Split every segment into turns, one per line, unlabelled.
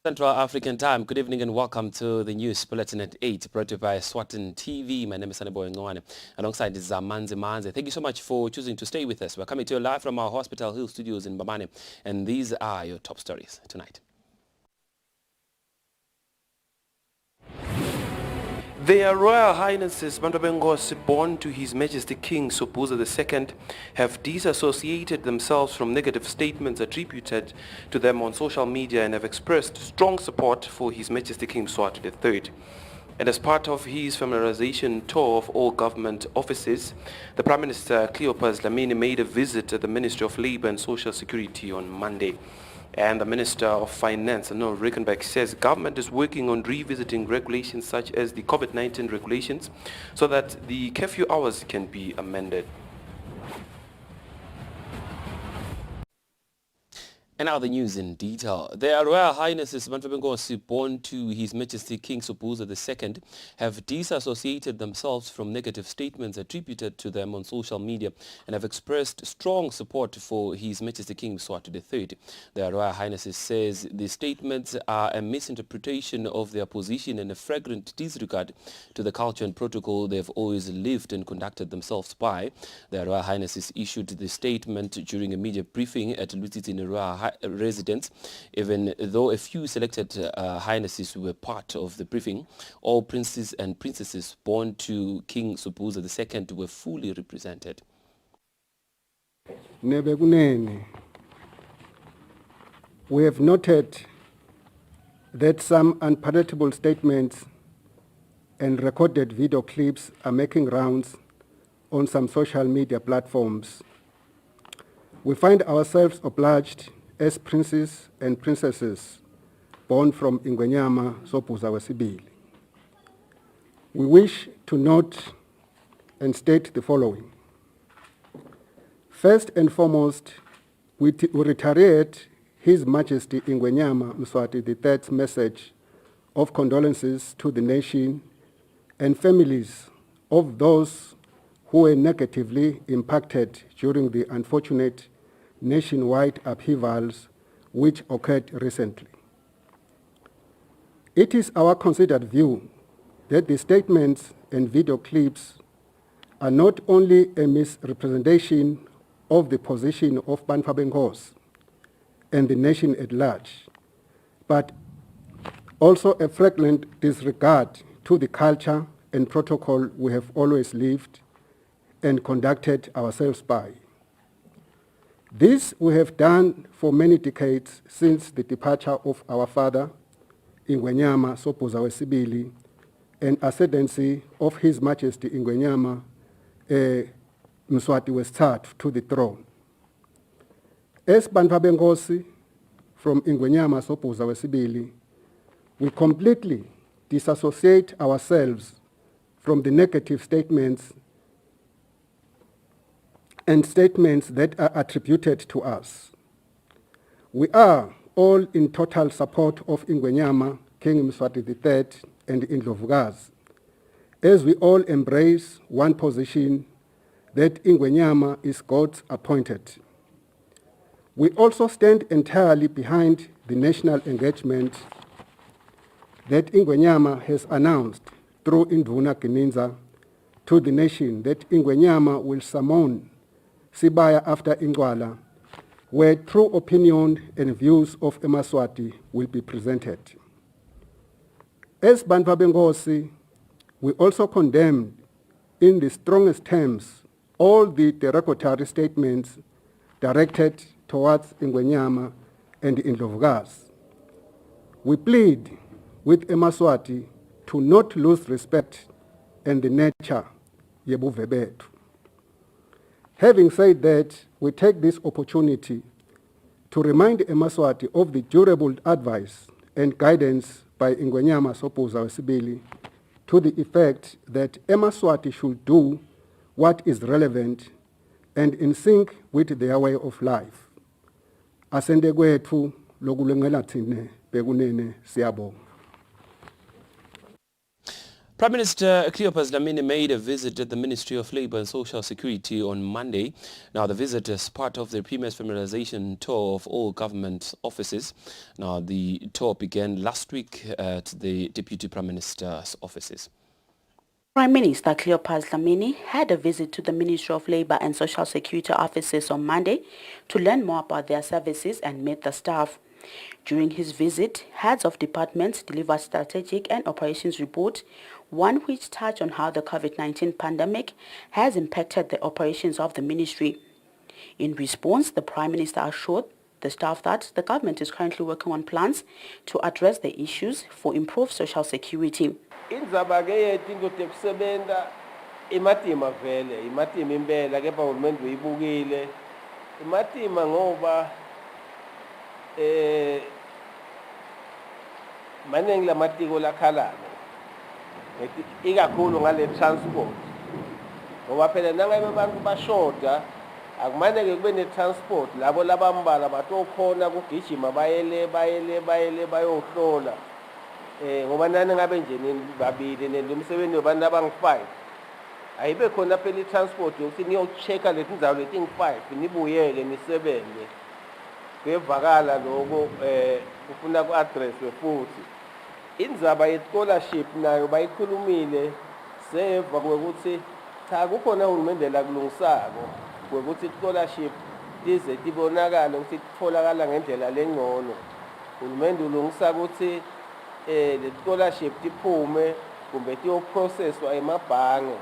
Central African Time. Good evening and welcome to the news bulletin at 8, brought to you by Eswatini TV. My name is Sanebo Ngwane, alongside Zamanzi Manze. Thank you so much for choosing to stay with us. We're coming to you live from our Hospital Hill studios in Bamane, and these are your top stories tonight. Their Royal Highnesses Bantu born to His Majesty King Sobhuza II, have disassociated themselves from negative statements attributed to them on social media and have expressed strong support for His Majesty King Mswati III. And as part of his familiarization tour of all government offices, the Prime Minister Cleopas Dlamini made a visit at the Ministry of Labour and Social Security on Monday. And the Minister of Finance, Noel Rickenback, says government is working on revisiting regulations such as the COVID-19 regulations so that the curfew hours can be amended. And now the news in detail. Their Royal Highnesses Bantu born to His Majesty King Sobhuza II, have disassociated themselves from negative statements attributed to them on social media and have expressed strong support for His Majesty King Mswati III. Their Royal Highnesses says the statements are a misinterpretation of their position and a flagrant disregard to the culture and protocol they have always lived and conducted themselves by. Their Royal Highnesses issued the statement during a media briefing at Eswatini Royal residents. Even though a few selected highnesses were part of the briefing, all princes and princesses born to King Sobhuza II were fully represented.
We have noted that some unpalatable statements and recorded video clips are making rounds on some social media platforms. We find ourselves obliged as princes and princesses born from Ingwenyama Sobhuza II. We wish to note and state the following. First and foremost, we reiterate His Majesty Ingwenyama Mswati III's message of condolences to the nation and families of those who were negatively impacted during the unfortunate nationwide upheavals which occurred recently. It is our considered view that the statements and video clips are not only a misrepresentation of the position of Bantu and the nation at large, but also a flagrant disregard to the culture and protocol we have always lived and conducted ourselves by. This we have done for many decades since the departure of our father, Ingwenyama Sobhuza II, and ascendancy of His Majesty Ingwenyama Mswati III to the throne. As Bantu from Ingwenyama Sobhuza II, we completely disassociate ourselves from the negative statements and statements that are attributed to us. We are all in total support of Ingwenyama, King Mswati III, and Indlovukazi, as we all embrace one position that Ingwenyama is God's appointed. We also stand entirely behind the national engagement that Ingwenyama has announced through Induna Gininza to the nation that Ingwenyama will summon Sibaya after Ingwala, where true opinion and views of eMaswati will be presented. As Bantu, we also condemn in the strongest terms all the derogatory statements directed towards Ingwenyama and Indlovukazi. We plead with eMaswati to not lose respect and the nature yebuve bethu. Having said that, we take this opportunity to remind eMaswati of the durable advice and guidance by Ingwenyama Sobhuza II to the effect that eMaswati should do what is relevant and in sync with their way of life. Asende kwethu lokulungela thine bekunene siyabonga.
Prime Minister Cleopas Dlamini made a visit at the Ministry of Labour and Social Security on Monday. Now, the visit is part of the Premier's familiarization tour of all government offices. Now, the tour began last week at the Deputy Prime Minister's offices.
Prime Minister Cleopas Dlamini had a visit to the Ministry of Labour and Social Security offices on Monday to learn more about their services and meet the staff. During his visit, heads of departments delivered strategic and operations report, one which touched on how the COVID-19 pandemic has impacted the operations of the ministry. In response, the Prime Minister assured the staff that the government is currently working on plans to address the issues for improved social security.
Indzaba ke yethu into tekusebenta imatima vele imatima impela kepha uhulumende uyibukile imatima ngoba maningi lamatiko lakhalana ikakhulu ngale transport ngoba phela nangabe abantu bashoda akumaneke kube ne transport labo labambala batokhona kugijima bayele bayohlola ngoba nani ngabe nje babili nemsebenzi wabantu abangu5 ayibe khona phela i-transport yokuthi niyochecka lezi ndawo leti ngi5 nibuyeke nisebenze kuyevakala lokho ufuna ku-addresswe futhi indzaba ye-scholarship nayo bayikhulumile seva kwekuthi cha kukhona uhulumende la kulungisako kwekuthi i-scholarship lize tibonakala ukuthi kutholakala ngendlela lengcono uhulumende ulungisa ukuthi le scholarship tiphume kumbe tiyoprocesswa emabhange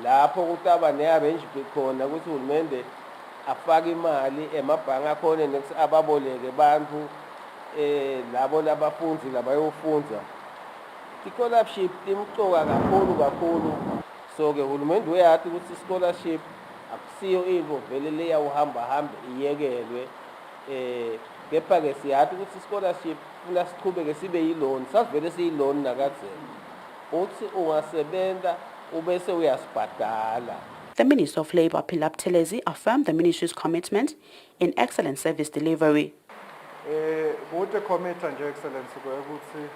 lapho kutaba ne-arrangement khona ukuthi uhulumende afake imali emabhange akhona nekuthi ababoleke bantu labo labafundzi labayofundza i-scholarship timcoka kakhulu so ke uhulumende uyathi ukuthi i-scholarship akusiyo into vele leyawuhamba iyekelwe kepha-ke siyathi ukuthi i-scholarship funa siqhubeke sibe yi-loan sasivele siyi-loan nakadzeni uthi ungasebenza ubese uyasibhadala.
The Minister of Labour, Pilar Telezi, affirmed the ministry's commitment in excellent service delivery.
Kude commitment nje excellence ukuthi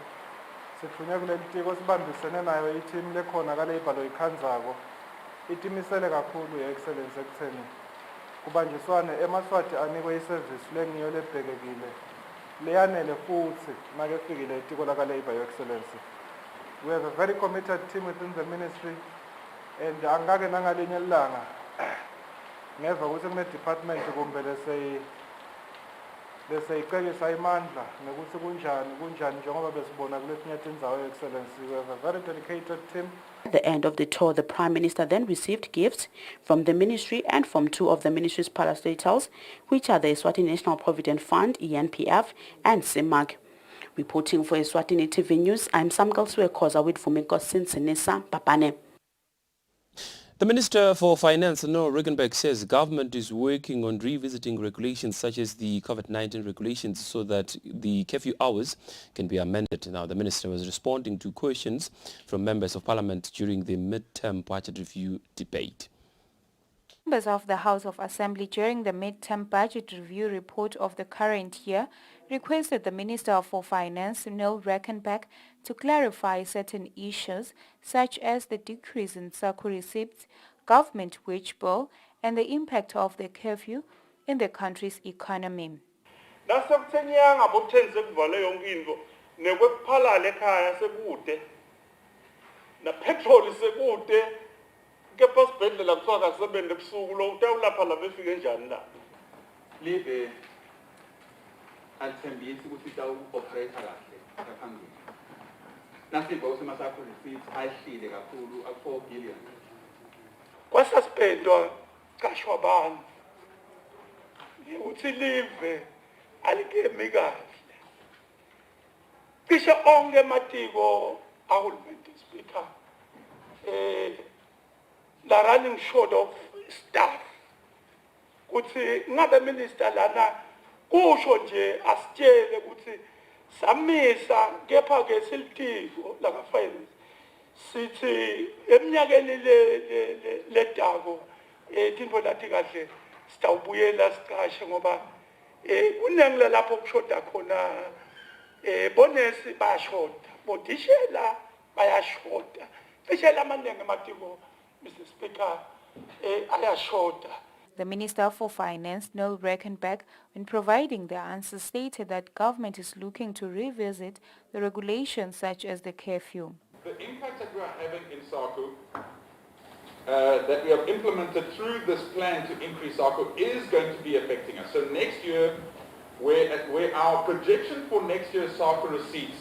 sithunya kuleli tiko sibambisene nayo i-team lekhona ka-Labour loyikhandzako itimisele kakhulu ye-excellence ekutheni kubanjiswane emaswati anikwe i-service lengiyo lebhekekile leyanele futhi makefikile itiko laka-Labour yo-excellence. We have a very committed team within the ministry and angake nangalinye ilanga ngeva ukuthi kune-department kumbe leseyicekisa imandla nekuthi kunjani njengoba besibona kuletinye tindzawo yo-excellence. We have a very dedicated team.
At the end of the tour, the Prime Minister then received gifts from the ministry and from two of the ministry's parastatals, which are the Eswatini National Provident Fund, ENPF, and CIMAC. Reporting for Eswatini TV News, I'm Samgal Suekoza with Fumiko Sinsinisa Papane.
The Minister for Finance, Noah Regenberg, says government is working on revisiting regulations such as the COVID-19 regulations so that the curfew hours can be amended. Now, the Minister was responding to questions from members of Parliament during the mid-term budget review debate.
Members of the House of Assembly during the mid-term budget review report of the current year requested the Minister for Finance, Noah Regenberg, to clarify certain issues such as the decrease in SACCO receipts, government wage bill, and the impact of the curfew in the country's economy.
Alithembisi ukuthi ita-operate kahle phambili. Nasipho usemasakho receipts ayihlile kakhulu aku-4 billion.
Kwasuspendwa qashwa abantu. Ukuthi live alikemi kahle. Cishe onke amatiko ahulumende speaker la running short of staff. Kuthi ngabe minister lana kusho nje asitshele ukuthi samisa kepha ke silitiko la finance sithi eminyakeni letako tintfo lati kahle sitawubuyela siqashe ngoba kunengile lapho kushoda khona bonesi bayashoda bodishela bayashoda cishe lamaningi ematiko Mr Speaker ayashoda.
The Minister for Finance, Noel Reckenbeck, when providing the answer, stated that government is looking to revisit the regulations such as the curfew.
The impact that we are having in SACU, that we have implemented through this plan to increase SACU, is going to be affecting us. So next year, where our projection for next year's SACU receipts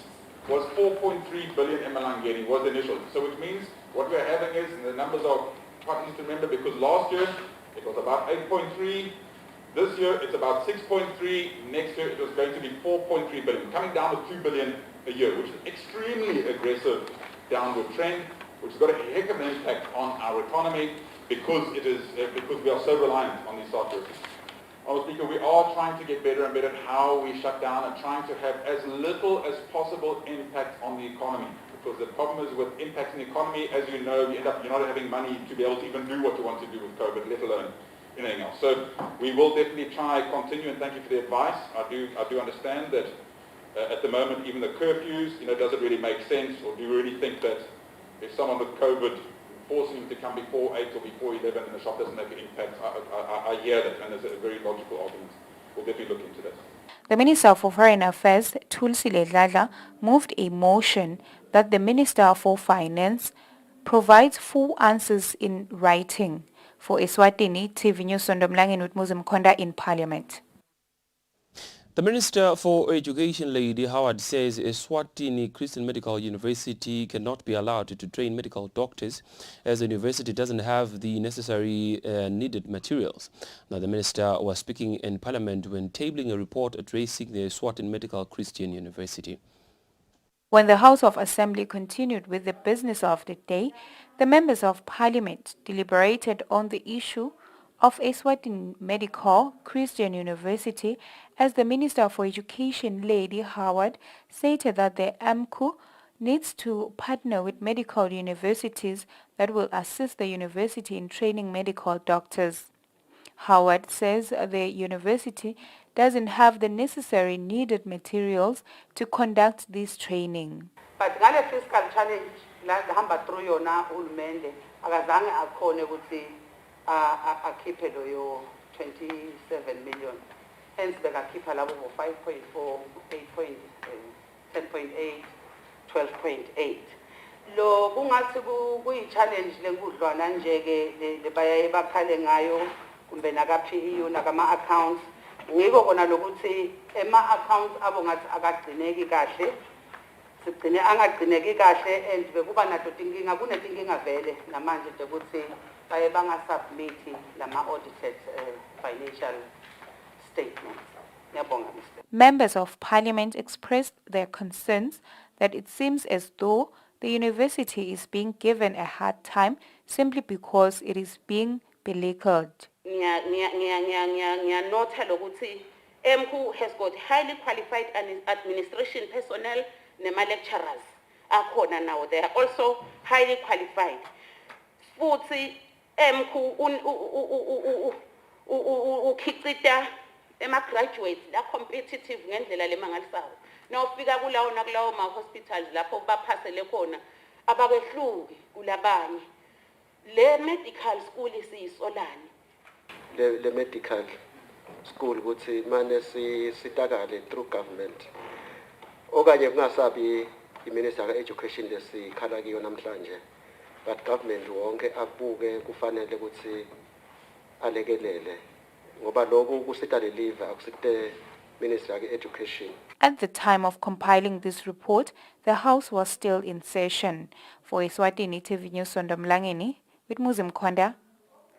was 4.3 billion emalangeni was initial. So which means what we're having is, and the numbers are quite easy to remember because last year it was about 8.3, this year it's about 6.3, next year it was going to be 4.3 billion, coming down to 2 billion a year, which is extremely aggressive downward trend, which has got a heck of an impact on our economy because because we are so reliant on these SACU receipts. Honestly, Speaker, we are trying to get better and better at how we shut down and trying to have as little as possible impact on the economy. Because the problem is with impact on the economy, as you know, you're not having money to be able to even do what you want to do with COVID, let alone anything else. So we will definitely try continue, and thank you for the advice. I do understand that at the moment, even the curfews, does it really make sense, or do you really think that if someone with COVID forcing him to come before 8 or before 11 and the shop doesn't make an impact? I hear that, and there's a very logical argument. We'll definitely look into this.
The Minister for Foreign Affairs, Thulisile Dladla, moved a motion that the Minister for Finance provides full answers in writing. For Eswatini, TV News Sondomlangeni with Muslim Konda in Parliament.
The Minister for Education, Lady Howard, says Eswatini Christian Medical University cannot be allowed to train medical doctors as the university doesn't have the necessary needed materials. Now, the Minister was speaking in Parliament when tabling a report addressing the Eswatini Medical Christian University.
When the House of Assembly continued with the business of the day, the members of Parliament deliberated on the issue of Eswatini Medical Christian University, as the Minister for Education, Lady Howard, stated that the AMCU needs to partner with medical universities that will assist the university in training medical doctors. Howard says the university doesn't have the necessary needed materials to conduct this training.
But ngale fiscal challenge la hamba through yona uhulumende akazange akhone ukuthi akhiphe lo yo 27 million. Hence bekakhipha labo 5.4, 10.8, 12.8. Lo kungathi kuyi challenge lenkudlwana nje ke lebayaye bakhale ngayo kumbe naka-PEU nakama accounts. Ngiko kona lokuthi ema accounts abo ngathi akagcineki kahle. Sigcine angagcineki kahle and bekuba nato tinkinga kunetinkinga vele namanje nje ukuthi baye bangasubmit lama audited financial statements. Ngiyabonga Mr.
Members of Parliament expressed their concerns that it seems as though the university is being given a hard time simply because it is being beleaguered.
Notha lokuthi MCU has got highly qualified administration personnel nema lecturers akhona now, they are also highly qualified. Futhi MCU ukhicita ema graduates la competitive ngendlela lemangalisayo. Nawufika kulawo nakulawo ma hospitals lapho baphasele khona abakwehluki kulabanye. Le medical school isisolani.
Le medical school ukuthi manje sitakale through government. Okanye kungasabi iMinister ka-Education lesikhala kiyo namhlanje, but government wonke abuke kufanele ukuthi alekelele ngoba lokhu kusita deliver akusite Minister ka-Education.
At the time of compiling this report, the House was still in session. For Eswatini TV News Sondomlangeni with Muslim Konda,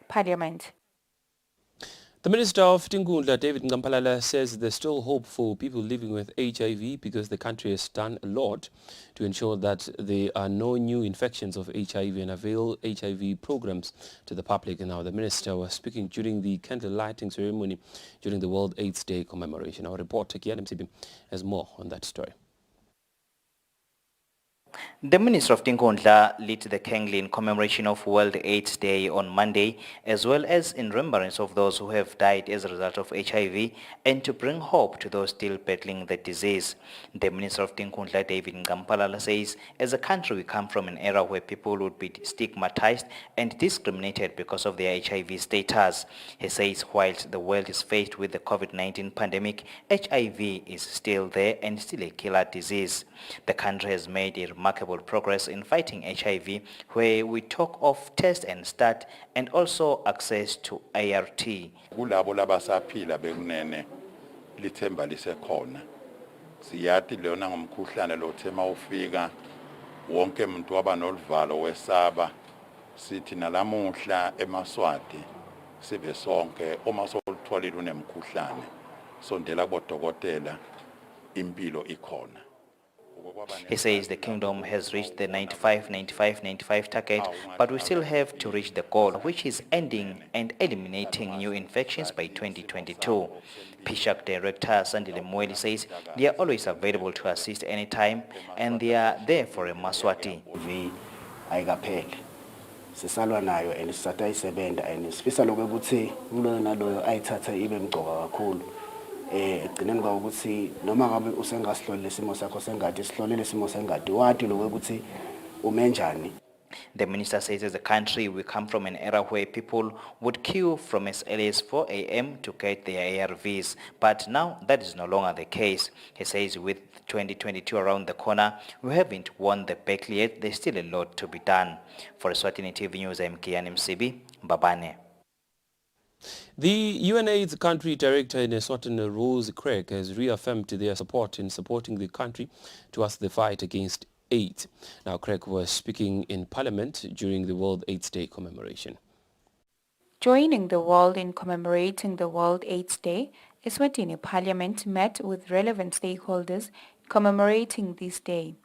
Parliament.
The Minister of Tingundla, David Ngampalala, says there's still hope for people living with HIV because the country has done a lot to ensure that there are no new infections of HIV and avail HIV programs to the public. And now the Minister was speaking during the candle lighting ceremony during the World AIDS Day commemoration. Our reporter, Kian MCB, has more on that story.
The Minister of Tinkondla lit the candle in commemoration of World AIDS Day on Monday, as well as in remembrance of those who have died as a result of HIV and to bring hope to those still battling the disease. The Minister of Tinkondla, David Ngampalala, says, as a country we come from an era where people would be stigmatized and discriminated because of their HIV status. He says whilst the world is faced with the COVID-19 pandemic, HIV is still there and still a killer disease. The country has made a remarkable progress in fighting HIV, where we talk of test and start and also access to ART.
Kulabo labasaphila bekunene lithemba lisekhona. Siyathi lona ngomkhuhlane lothe mawufika wonke umuntu waba noluvalo wesaba. Sithi nalamuhla eMaswati sibe sonke uma solutholile unemkhuhlane sondela kubodokotela impilo ikhona.
He says the kingdom has reached the 95 target, but we still have to reach the goal, which is ending and eliminating new infections by 2022. PSHAC Director Sandile Mweli says they are always available to assist anytime and they are there for a Maswati.
Ayikaphele sisalwa nayo and sisatha isebenta and sifisa lokho ukuthi kulo naloyo ayithatha ibe mgcoka kakhulu egcineni kwa ukuthi noma ngabe usengasihlolile isimo sakho sengadi sihlolile isimo sengadi wathi lokho ukuthi umenjani.
The minister says as a country we come from an era where people would queue from as early as 4 a.m. to get their ARVs, but now that is no longer the case. He says with 2022 around the corner, we haven't won the battle yet, there's still a lot to be done. For Eswatini TV News, I'm Kian MCB, Babane.
The UNAIDS country director in Eswatini, Rose Craig, has reaffirmed their support in supporting the country towards the fight against AIDS. Now, Craig was speaking in Parliament during the World AIDS Day commemoration.
Joining the world in commemorating the World AIDS Day, Eswatini Parliament met with relevant stakeholders commemorating this day.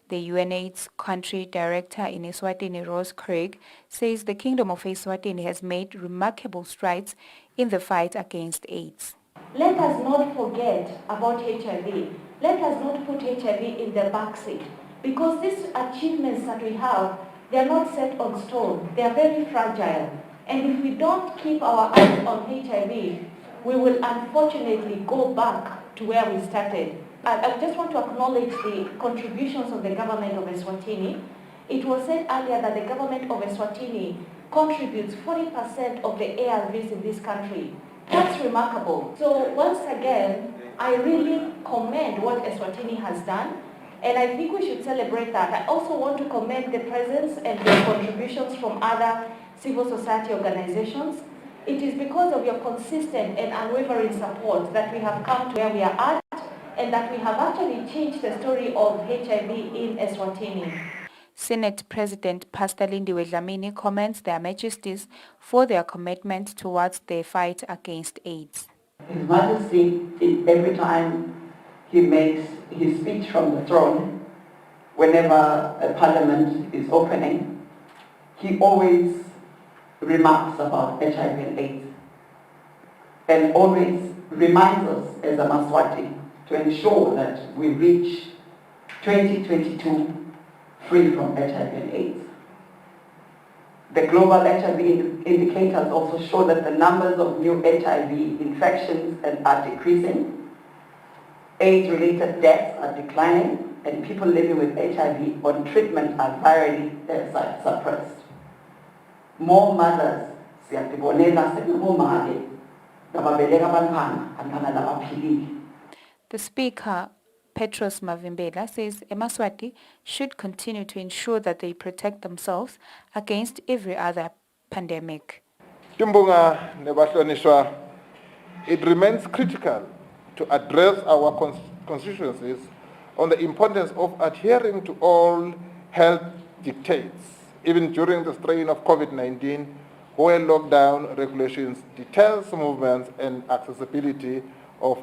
The UNAIDS country director in Eswatini, Rose Craig, says the Kingdom of Eswatini has made remarkable strides in the fight against AIDS.
Let us not forget about HIV. Let us not put HIV in the backseat. Because these achievements that we have, they are not set on stone. They are very fragile. And if we don't keep our eyes on HIV, we will unfortunately go back to where we started. I just want to acknowledge the contributions of the government of Eswatini. It was said earlier that the government of Eswatini contributes 40% of the ARVs in this country. That's remarkable. So once again, I really commend what Eswatini has done. And I think we should celebrate that. I also want to commend the presence and the contributions from other civil society organizations. It is because of your consistent and unwavering support that we have come to where we are at and that we have actually changed the story of HIV in Eswatini.
Senate President Pastor Lindiwe Dlamini commends their majesties for their commitment towards the fight against AIDS.
His Majesty, every time he makes his speech from the throne, whenever a parliament is opening, he always remarks about HIV and AIDS and always reminds us as a Maswati to ensure that we reach 2022 free from HIV and AIDS. The global HIV indicators also show that the numbers of new HIV infections are decreasing. AIDS-related deaths are declining, and people living with HIV on treatment are virally suppressed. More mothers,
the Speaker, Petros Mavimbela, says Emaswati should continue to ensure that they protect themselves against every other pandemic.
It remains critical to address our constituencies on the importance of adhering to all health dictates, even during the strain of COVID-19, where lockdown regulations deters movements and accessibility of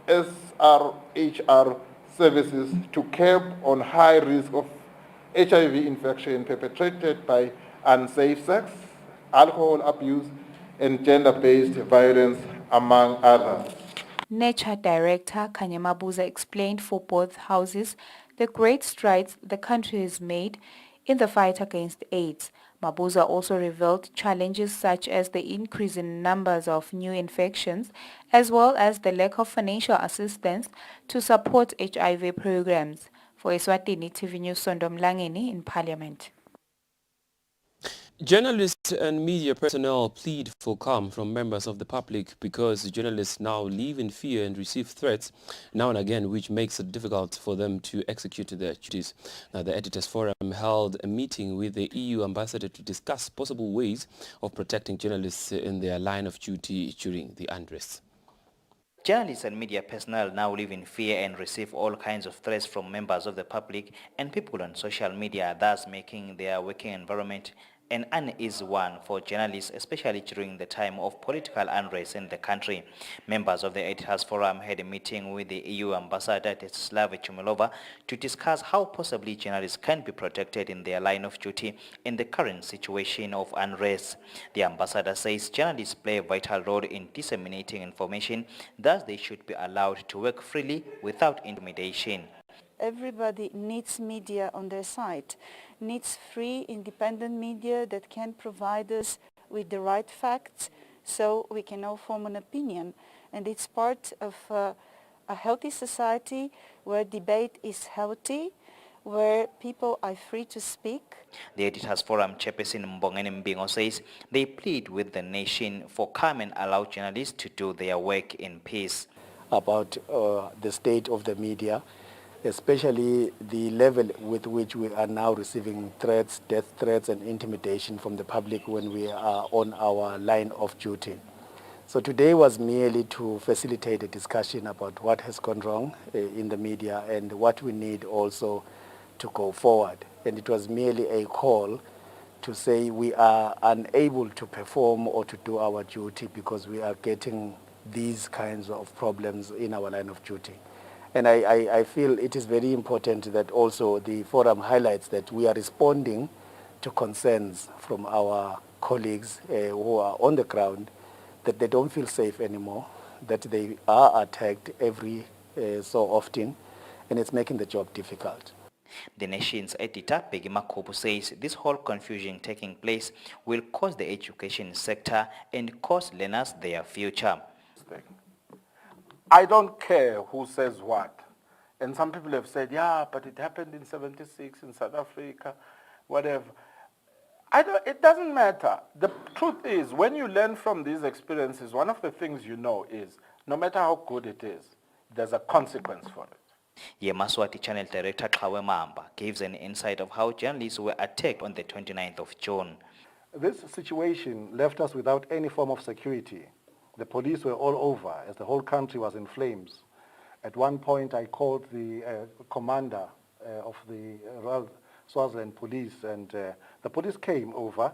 SRHR services to curb on high risk of HIV infection perpetrated by unsafe sex, alcohol abuse, and gender-based violence, among others.
Nature Director Kanyamabuza explained for both houses the great strides the country has made in the fight against AIDS. Mabuza also revealed challenges such as the increase in numbers of new infections, as well as the lack of financial assistance to support HIV programs. For Eswatini TV News, Sondom Langeni in Parliament.
Journalists and media personnel plead for calm from members of the public because journalists now live in fear and receive threats now and again, which makes it difficult for them to execute their duties. Now, the Editors Forum held a meeting with the EU ambassador to discuss possible ways of protecting journalists in their line of duty during the unrest.
Journalists and media personnel now live in fear and receive all kinds of threats from members of the public and people on social media, thus making their working environment an uneasy one for journalists, especially during the time of political unrest in the country. Members of the Editors Forum had a meeting with the EU ambassador Slava Chumilova to discuss how possibly journalists can be protected in their line of duty in the current situation of unrest. The ambassador says journalists play a vital role in disseminating information, thus they should be allowed to work freely without intimidation.
Everybody needs media on their side, needs free, independent media that can provide us with the right facts so we can all form an opinion. And it's part of a healthy society where debate is healthy, where people are free to speak.
The Editors Forum chairperson Mbongeni Mbingo says they plead with the nation for calm and allow journalists to do their work in peace.
About the state of the media, especially the level with which we are now receiving threats, death threats and intimidation from the public when we are on our line of duty. So today was merely to facilitate a discussion about what has gone wrong in the media and what we need also to go forward. And it was merely a call to say we are unable to perform or to do our duty because we are getting these kinds of problems in our line of duty. And I feel it is very important that also the forum highlights that we are responding to concerns from our colleagues who are on the ground, that they don't feel safe anymore, that they are attacked every so often, and it's making the job difficult.
The nation's editor, Peggy Makopo, says this whole confusion taking place will cost the education sector and cost learners their future.
I don't care who says what. And some people have said, yeah, but it happened in 76 in South Africa, whatever. It doesn't matter. The truth is, when you learn from these experiences, one of the things you know is, no matter how good it is, there's a consequence for it.
Yemaswati Channel Director Kawe Mamba gives an insight of how journalists were attacked on the 29th of June.
This situation left us without any form of security. The police were all over as the whole country was in flames. At one point, I called the commander of the Royal Swaziland Police, and the police came over,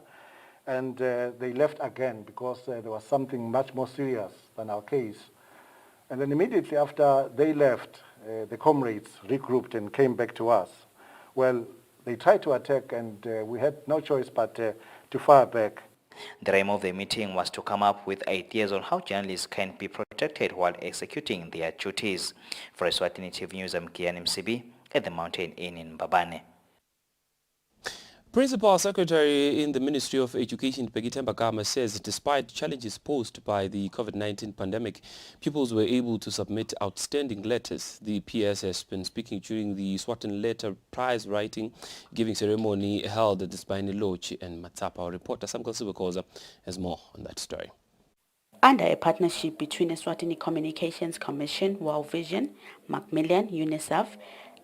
and they left again because there was something much more serious than our case. And then immediately after they left, the comrades regrouped and came back to us. Well, they tried to attack, and we had no choice but to fire back.
The aim of the meeting was to come up with ideas on how journalists can be protected while executing their duties. For Eswatini TV News, I'm Kian MCB at the Mountain Inn in Mbabane.
Principal Secretary in the Ministry of Education, Peggy Bakama, says despite challenges posed by the COVID-19 pandemic, pupils were able to submit outstanding letters. The PS has been speaking during the Eswatini Letter Prize Writing Giving Ceremony held at the Spiny Lodge and Matapa. Our reporter Sam Koza has more on that story.
Under a partnership between Eswatini Communications Commission, World Vision, Macmillan, UNICEF,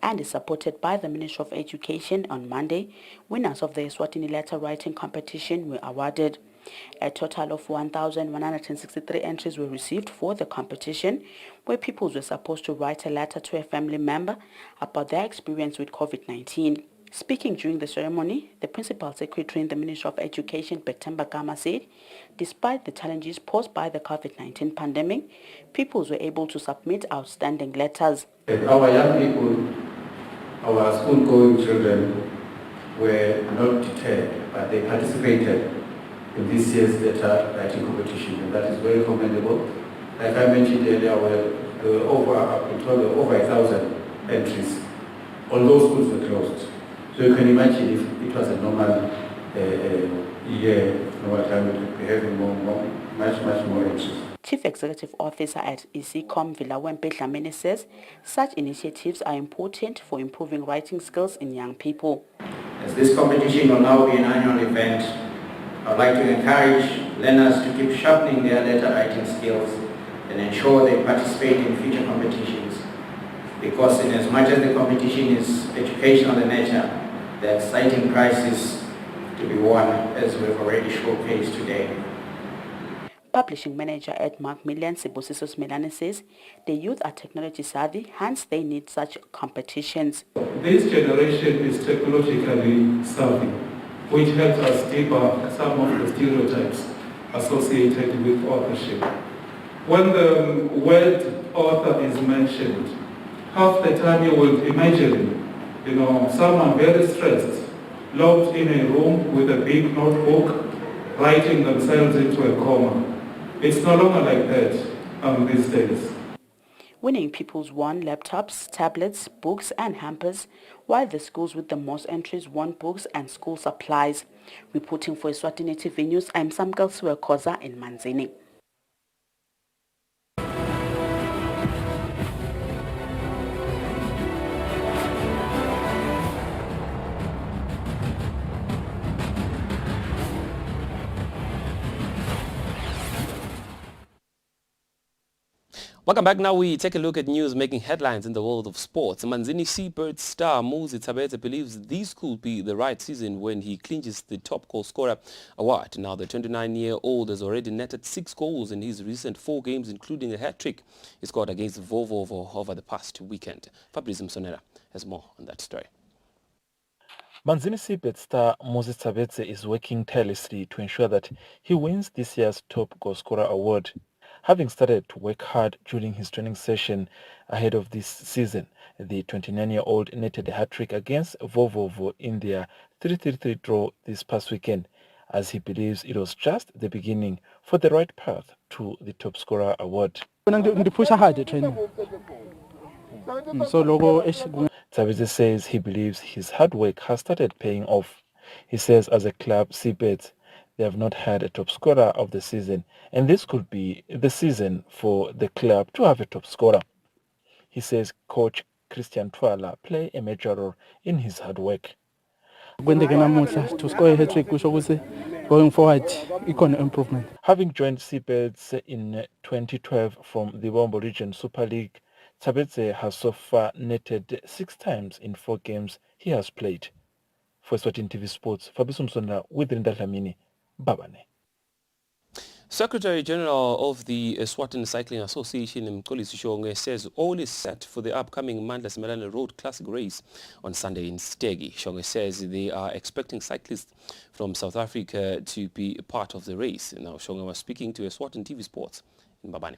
and is supported by the Ministry of Education, on Monday, winners of the Eswatini letter writing competition were awarded. A total of 1,163 entries were received for the competition, where pupils were supposed to write a letter to a family member about their experience with COVID-19. Speaking during the ceremony, the Principal Secretary in the Ministry of Education, Peggy Gama, said despite the challenges posed by the COVID-19 pandemic, pupils were able to submit outstanding letters.
Our young people, our school-going children, were not deterred, but they participated in this year's letter writing competition, and that is very commendable. Like I mentioned earlier, there were over 1,000 entries although schools were closed. So you can imagine if it was a normal year, normal time, it would be having much more anxious.
Chief Executive Officer at ECCOM Vilawempe Dlamini says such initiatives are important for improving writing skills in young people.
As this competition will now be an annual event, I'd like to encourage learners to keep sharpening their letter writing skills and ensure they participate in future competitions. Because in as much as the competition is educational in nature, there are exciting prizes to be won, as we've already showcased today.
Publishing manager at Macmillan, Sibusiso Smelane, says the youth are technology savvy, hence they need such competitions.
This generation is technologically savvy, which helps us debunk some of the stereotypes associated with authorship. When the word author is mentioned, half the time you will imagine, someone very stressed, locked in a room with a big notebook, writing themselves into a comma. It's no longer like that these days.
Winning pupils won laptops, tablets, books and hampers, while the schools with the most entries won books and school supplies. Reporting for Eswatini TV News, I'm Samkel Suekoza in Manzini.
Welcome back. Now we take a look at news making headlines in the world of sports. Manzini Seabirds star Muzi Tabete believes this could be the right season when he clinches the top goal scorer award. Now the 29-year-old has already netted 6 goals in his recent 4 games, including a hat-trick he scored against Vovovo over the past weekend. Fabrice Msonera has more on that story.
Manzini Seabirds star Moses Tabete is working tirelessly to ensure that he wins this year's top goal scorer award. Having started to work hard during his training session ahead of this season, the 29-year-old netted a hat-trick against Vovovo in their 3-3 draw this past weekend, as he believes it was just the beginning for the right path to the top scorer award. Tabete says he believes his hard work has started paying off. He says as a club, Seabirds, they have not had a top scorer of the season, and this could be the season for the club to have a top scorer. He says coach Christian Twala play a major role in his hard work.
To score a hat-trick, going forward, econ improvement.
Having joined Seabirds in 2012 from the Wombo Region Super League, Tabete has so far netted 6 times in 4 games he has played. For Eswatini TV Sports, Fabrice Msonera with Rinda Dlamini, Babane.
Secretary General of the Eswatini Cycling Association, Mkolisi Shonge, says all is set for the upcoming Mandla Simelane Road Classic race on Sunday in Stegi. Shonge says they are expecting cyclists from South Africa to be a part of the race. Now, Shonge was speaking to Eswatini TV Sports in Babane.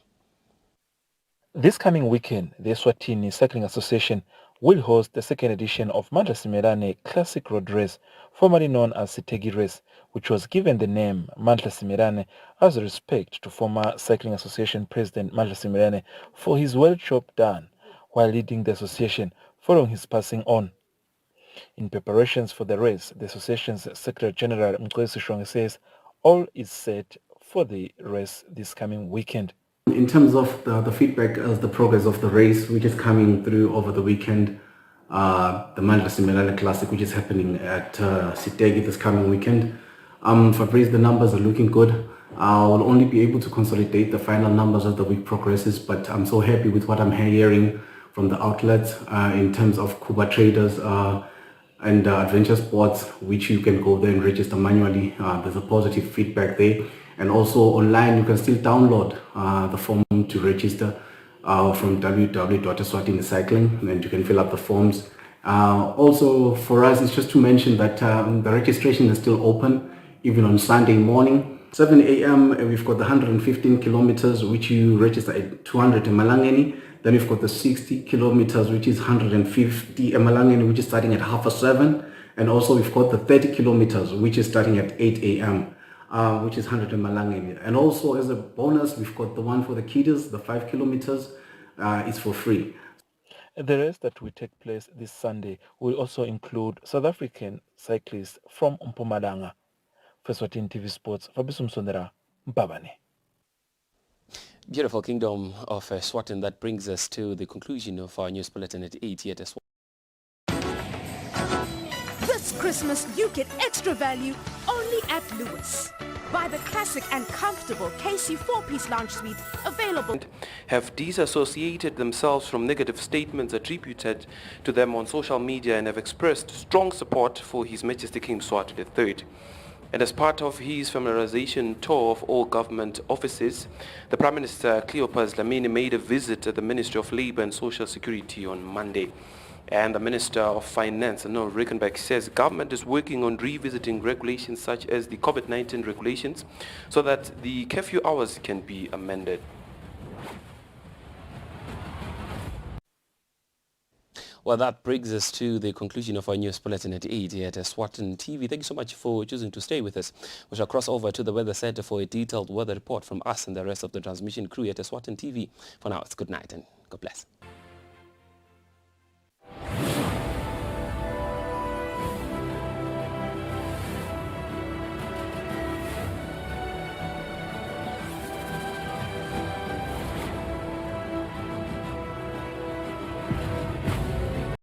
This coming weekend, the Eswatini Cycling Association will host the second edition of Mandla Simelane Classic Road Race, formerly known as Sitegi Race, which was given the name Mandla Simelane as a respect to former Cycling Association President Mandla Simelane for his well job done while leading the association following his passing on. In preparations for the race, the association's Secretary General Mkolisi Shonge says all is set for the race this coming weekend.
In terms of the feedback as the progress of the race, which is coming through over the weekend, the Mandla Simelane Classic, which is happening at Sitegi this coming weekend. Fabrice, the numbers are looking good. I will only be able to consolidate the final numbers as the week progresses, but I'm so happy with what I'm hearing from the outlets in terms of Kuba Traders and Adventure Sports, which you can go there and register manually. There's a positive feedback there. And also online, you can still download the form to register from www.eswatinicycling, and you can fill up the forms. Also, for us, it's just to mention that the registration is still open, even on Sunday morning. 7 a.m. we've got the 115 kilometers, which you register at 200 Emalangeni. Then we've got the 60 kilometers, which is 150 Emalangeni, which is starting at 7:30. And also we've got the 30 kilometers, which is starting at 8 a.m. Which is 100 Emalangeni. And also as a bonus, we've got the one for the kiddos, the 5 kilometers, is for free.
The race that will take place this Sunday will also include South African cyclists from Mpumalanga. For Eswatini TV Sports, Fabrice Msondera, Mbabane.
Beautiful kingdom of Eswatini. That brings us to the conclusion of our news bulletin at 8 here at Eswatini.
This Christmas, you get extra value only at Lewis. Buy the classic and comfortable KC 4-piece lounge suite available.
Have disassociated themselves from negative statements attributed to them on social media and have expressed strong support for His Majesty King Mswati III. And as part of his familiarization tour of all government offices, the Prime Minister Cleopas Dlamini made a visit at the Ministry of Labour and Social Security on Monday. And the Minister of Finance, Noel Rickenback, says government is working on revisiting regulations such as the COVID-19 regulations so that the curfew hours can be amended. Well, that brings us to the conclusion of our news bulletin at 8 here at Eswatini TV. Thank you so much for choosing to stay with us. We shall cross over to the Weather Center for a detailed weather report from us and the rest of the transmission crew at Eswatini TV. For now, it's good night and God bless.